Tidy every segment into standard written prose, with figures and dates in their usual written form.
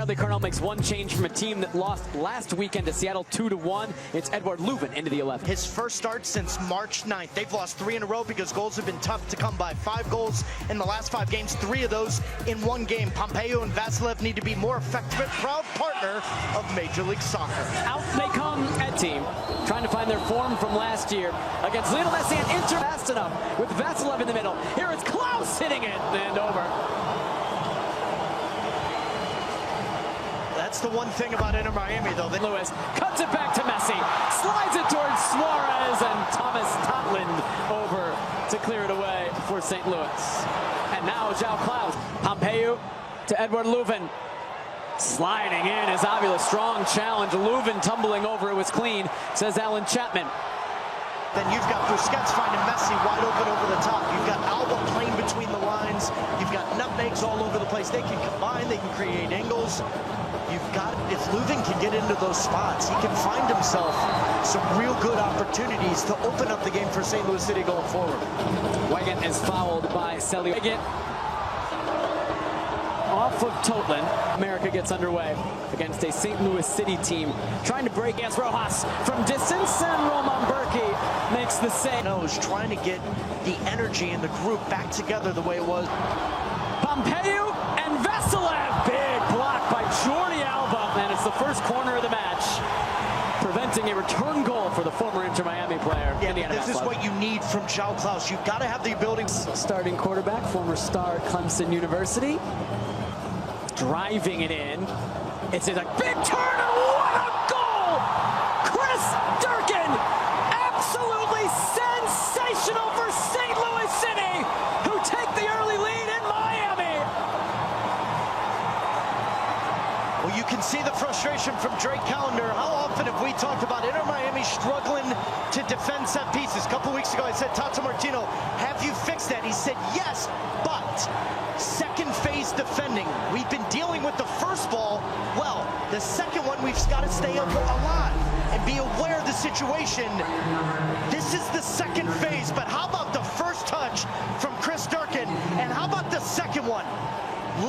Bradley Carnell makes one change from a team that lost last weekend to Seattle 2-1. It's Edouard Leuven into the 11. His first start since March 9th. They've lost 3 in a row because goals have been tough to come by. 5 goals in the last 5 games, 3 of those in one game. Pompeo and Vasilev need to be more effective. Proud partner of Major League Soccer. Out they come at team, trying to find their form from last year against Lionel Messi and Inter. Fast enough with Vasilev in the middle. Here it's Klaus hitting it and over. That's the one thing about Inter Miami, though. Lewis cuts it back to Messi, slides it towards Suarez, and Thomas Totland over to clear it away for St. Louis. And now João Klaus. Pompeo to Edouard Leuven. Sliding in is Avila, strong challenge. Leuven tumbling over, it was clean, says Alan Chapman. Then you've got Busquets finding Messi wide open over the top. You've got Alba playing between the lines. You've got nutmegs all over the place. They can combine, they can create angles. You've got, if Leuven can get into those spots, he can find himself some real good opportunities to open up the game for St. Louis City going forward. Weigand is fouled by Celio. Off of Totland. America gets underway against a St. Louis City team trying to break against Rojas from distance, and Roman Berkey makes the save. Is trying to get the energy in the group back together the way it was. Pompeo and Vasilev. Big block by Jordi Alba, and it's the first corner of the match, preventing a return goal for the former Inter Miami player. Yeah, this is what you need from João Klaus. You've got to have the ability. Starting quarterback, former star at Clemson University. Driving it in. It's a big turn, and what a goal! Chris Durkin! Absolutely sensational for St. Louis City, who take the early lead in Miami. Well, you can see the frustration from Drake Callender. How often have we talked about Inter Miami struggling to defend set pieces? A couple weeks ago, I said, Tata Martino, have you fixed that? He said, yes, but second phase defending. We've been dealing with the first ball. Well, the second one, we've got to stay up a lot and be aware of the situation. This is the second phase, but how about the first touch from Chris Durkin? And how about the second one?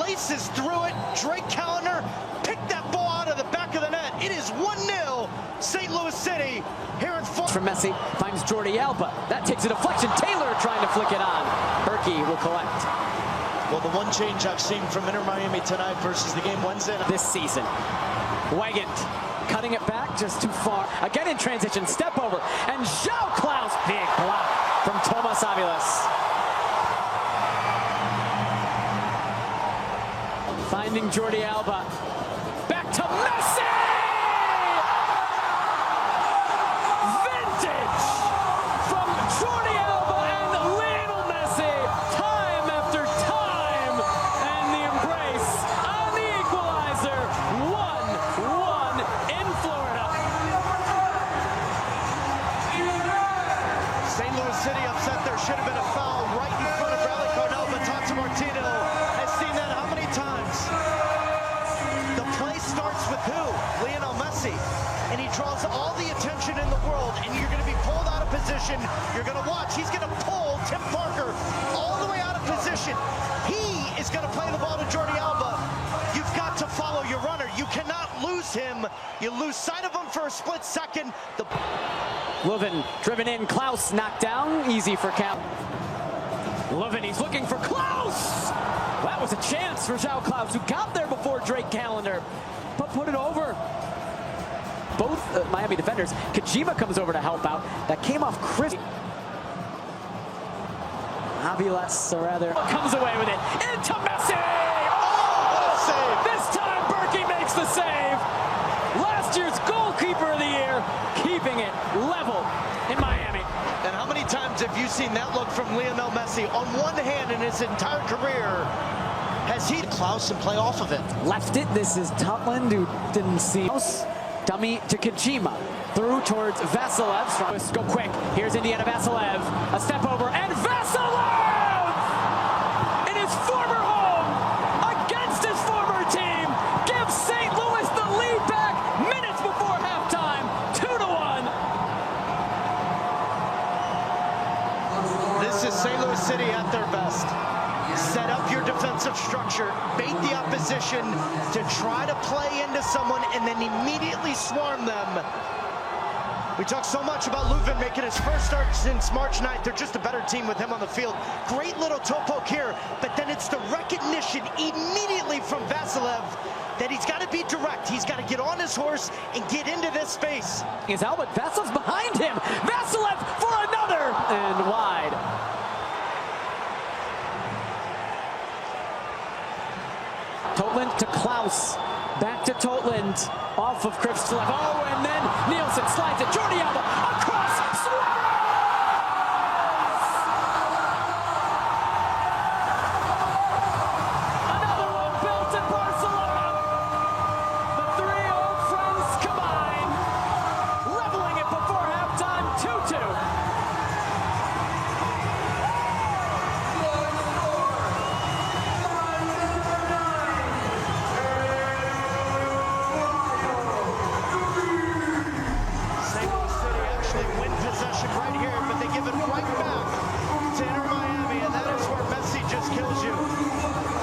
Laces through it. Drake Callender picked that ball out of the back of the net. It is 1-0 St. Louis City here in Florida. From Messi, finds Jordi Alba. That takes a deflection. Taylor trying to flick it on. Berkey will collect. Well, the one change I've seen from Inter Miami tonight versus the game Wednesday this season. Weigand cutting it back just too far. Again in transition, step over, and João Klaus, big block from Thomas Avilas. Finding Jordi Alba. Back to Messi! Vintage from Jordi Alba and Lionel Messi. Time after time. And the embrace on the equalizer. 1-1 in Florida. St. Louis City upset. There should have been a foul right in front of Bradley Carnell, but Tata Martino has seen that how many times? The play starts with who? Lionel Messi. And he draws all the attention in the world, and you're going to be pulled out of position. You're going to watch. He's going to pull Tim Parker all the way out of position. He is going to play the ball to Jordi Alba. You've got to follow your runner. You cannot lose him. You lose sight of him for a split second. Leuven driven in. Klaus knocked down. Easy for Cal. Leuven, he's looking for Klaus. That was a chance for João Klaus, who got there before Drake Callender, but put it over. Both Miami defenders. Kojima comes over to help out. That came off Chris. Avilas, or rather, comes away with it. Into Messi! Oh, save. This time Berkey makes the save. Last year's goalkeeper of the year, keeping it level in Miami. And how many times have you seen that look from Lionel Messi? On one hand in his entire career, has he Klaus and play off of it? Left it. This is Totland, who didn't see. Dummy to Kojima. Through towards Vasilev. Go quick. Here's Indiana Vasilev. A step over, and Vasilev! In his former home, against his former team, gives St. Louis the lead back minutes before halftime. 2-1. This is St. Louis City at their best. Set up your defensive structure, bait the opposition. position to try to play into someone and then immediately swarm them. We talk so much about Leuven making his first start since March 9th. They're just a better team with him on the field. Great little toe poke here, but then it's the recognition immediately from Vasilev that he's got to be direct. He's got to get on his horse and get into this space. Is Alba, Vasilev's behind him. Vasilev for another and wide. Totland to Klaus. Back to Totland. Off of Kristoff. Oh, and then Nielsen slides it. Jordi Alba across. Suarez! Another one built in Barcelona. The three old friends combine. Leveling it before halftime. 2-2. Win possession right here, but they give it right back to Inter Miami, and that is where Messi just kills you.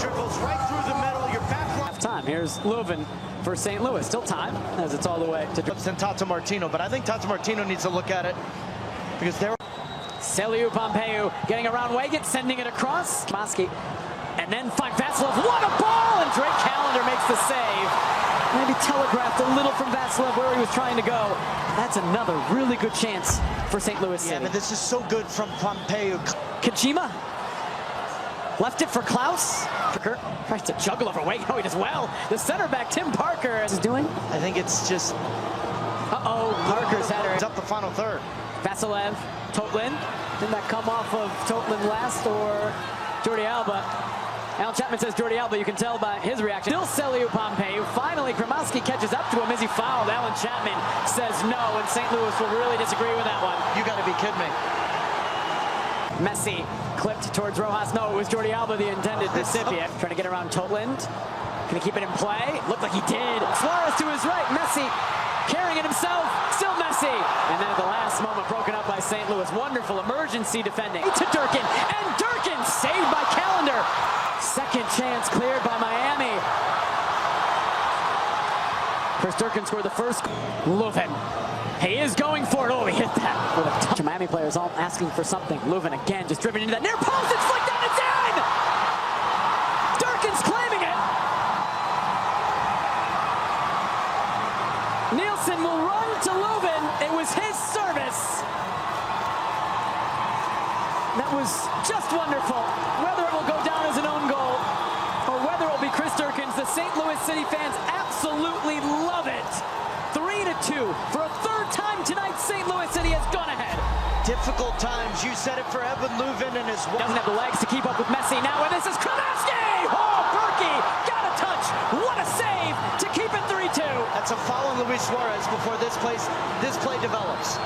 Dribbles right through the middle, you're back. Half time. Here's Leuven for St. Louis. Still time, as it's all the way to Tata Martino, but I think Tata Martino needs to look at it because they're Celiu Pompeu getting around Wagan, sending it across. Moski, and then find Vasilev. What a ball! And Drake Callender makes the save. Maybe telegraphed a little from Vasilev where he was trying to go. That's another really good chance for St. Louis City. Yeah, but this is so good from Pompeu. Kojima left it for Klaus. Parker tries to juggle over Wagan. Oh, he does well. The center back, Tim Parker, is doing. I think it's just... Parker's header. It's up the final third. Vasilev, Totland. Didn't that come off of Totland last or Jordi Alba? Alan Chapman says Jordi Alba, you can tell by his reaction. Still Celiu Pompeu. Finally, Kromowski catches up to him as he fouled. Alan Chapman says no, and St. Louis will really disagree with that one. You got to be kidding me. Messi clipped towards Rojas. No, it was Jordi Alba, the intended recipient. Trying to get around Totland. Can he keep it in play? Looked like he did. Suarez to his right. Messi carrying it himself. Still Messi. And then at the last moment, broken up by St. Louis. Wonderful emergency defending. To Durkin. And Durkin saved by Callender. Second chance cleared by Miami. Chris Durkin scored the first. Leuven. He is going for it. Oh, he hit that with a touch. Miami players all asking for something. Leuven again just driven into that near post. It's flicked down. It's in! Durkin's claiming it. Nielsen will run to Leuven. It was his service. That was just wonderful. Whether it will go down as an own goal or whether it will be Chris Durkin's, the St. Louis City fans absolutely love it. 3-2. For a third time tonight, St. Louis City has gone ahead. Difficult times. You said it for Evan Leuven and his... Doesn't have the legs to keep up with Messi. Now, and this is Kromowski! Oh, Berkey got a touch. What a save to keep it 3-2. That's a foul on Luis Suarez before this play develops.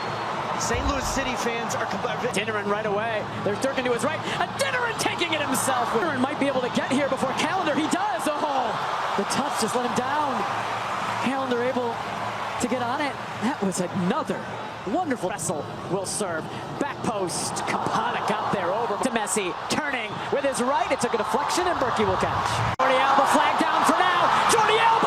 St. Louis City fans are... Dinnerin right away. There's Durkin to his right. And Dinnerin taking it himself. Dinnerin might be able to get here before Callender. He does. Oh, the touch just let him down. Callender able to get on it. That was another wonderful wrestle. Will serve. Back post. Campana got there over to Messi. Turning with his right. It took a deflection and Berkey will catch. Jordi Alba flag down for now. Jordi Alba!